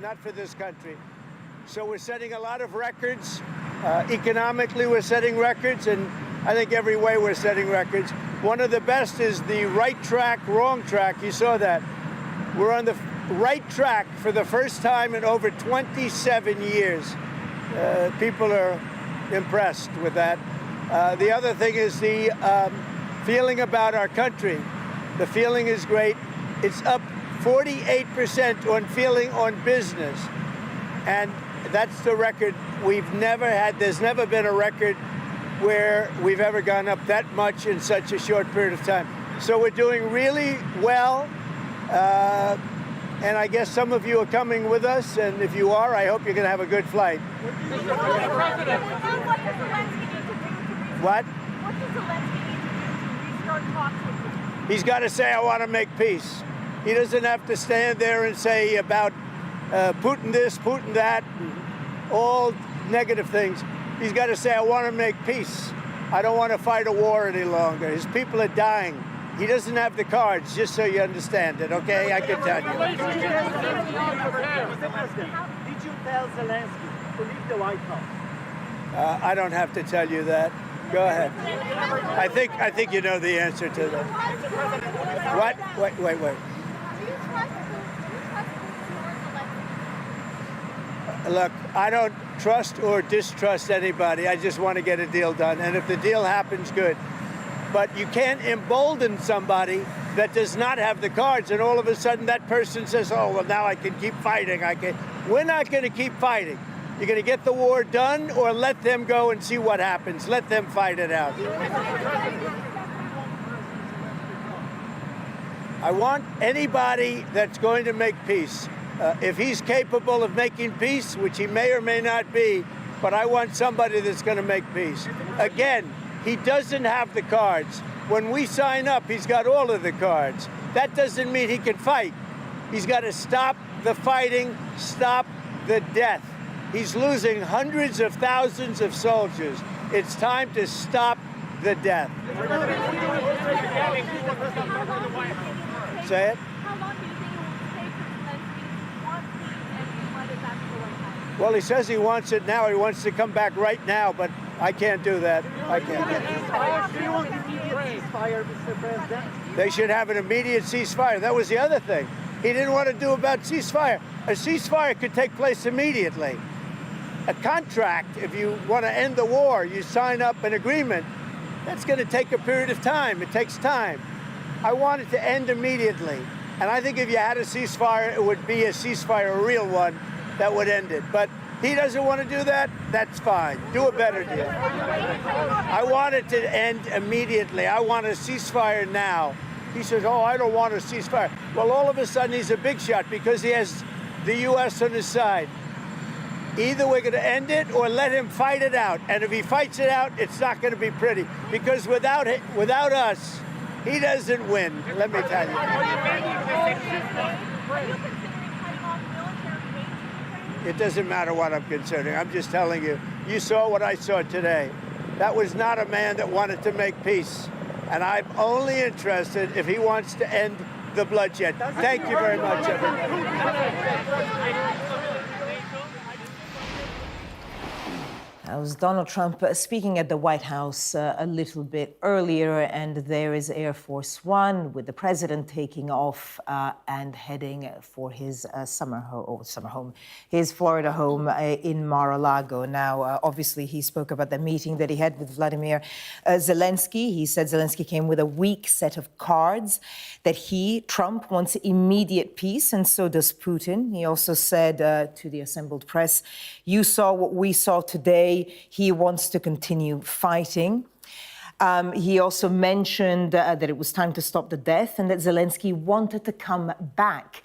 not for this country. So we're setting a lot of records. Economically, we're setting records, and I think every way we're setting records. One of the best is the right track, wrong track. You saw that. We're on the right track for the first time in over 27 years. People are impressed with that. The other thing is the feeling about our country. The feeling is great. It's up 48% on feeling on business. And that's the record we've never had. There's never been a record where we've ever gone up that much in such a short period of time. So we're doing really well. And I guess some of you are coming with us. And if you are, I hope you're going to have a good flight. What? What does Zelensky need to do to restart talks with you? He's got to say, I want to make peace. He doesn't have to stand there and say about Putin this, Putin that, all negative things. He's got to say, I want to make peace. I don't want to fight a war any longer. His people are dying. He doesn't have the cards, just so you understand it, okay? I can tell you. Did you tell Zelensky to leave the White House? I don't have to tell you that. Go ahead. I think you know the answer to that. What? Wait. Look, I don't trust or distrust anybody. I just want to get a deal done. And if the deal happens, good. But you can't embolden somebody that does not have the cards, and all of a sudden that person says, oh, well, now I can keep fighting. We're not going to keep fighting. You're going to get the war done or let them go and see what happens. Let them fight it out. I want anybody that's going to make peace. If he's capable of making peace, which he may or may not be, but I want somebody that's going to make peace. Again, he doesn't have the cards. When we sign up, he's got all of the cards. That doesn't mean he can fight. He's got to stop the fighting, stop the death. He's losing hundreds of thousands of soldiers. It's time to stop the death. Say it. Well, he says he wants it now. He wants to come back right now, but I can't do that. I can't do that. Do you want immediate ceasefire, Mr. President? They should have an immediate ceasefire. That was the other thing. He didn't want to do about ceasefire. A ceasefire could take place immediately. A contract, if you want to end the war, you sign up an agreement. That's going to take a period of time. It takes time. I want it to end immediately. And I think if you had a ceasefire, it would be a ceasefire, a real one, that would end it. But he doesn't want to do that. That's fine. Do a better deal. I want it to end immediately. I want a ceasefire now. He says, oh, I don't want a ceasefire. Well, all of a sudden, he's a big shot because he has the U.S. on his side. Either we're going to end it or let him fight it out. And if he fights it out, it's not going to be pretty. Because without us, he doesn't win, let me tell you. It doesn't matter what I'm considering. I'm just telling you. You saw what I saw today. That was not a man that wanted to make peace. And I'm only interested if he wants to end the bloodshed. Thank you very much, everybody. That was Donald Trump speaking at the White House a little bit earlier, and there is Air Force One with the president taking off and heading for his his Florida home in Mar-a-Lago. Now, obviously, he spoke about the meeting that he had with Volodymyr Zelenskyy. He said Zelenskyy came with a weak set of cards, that Trump, wants immediate peace, and so does Putin. He also said to the assembled press, you saw what we saw today. He wants to continue fighting. He also mentioned that it was time to stop the death and that Zelenskyy wanted to come back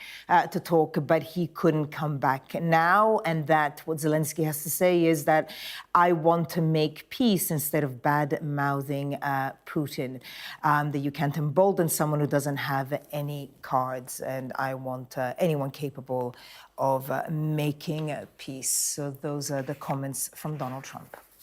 to talk, but he couldn't come back now. And that what Zelenskyy has to say is that I want to make peace instead of bad-mouthing Putin. That you can't embolden someone who doesn't have any cards. And I want anyone capable of making peace. So those are the comments from Donald Trump.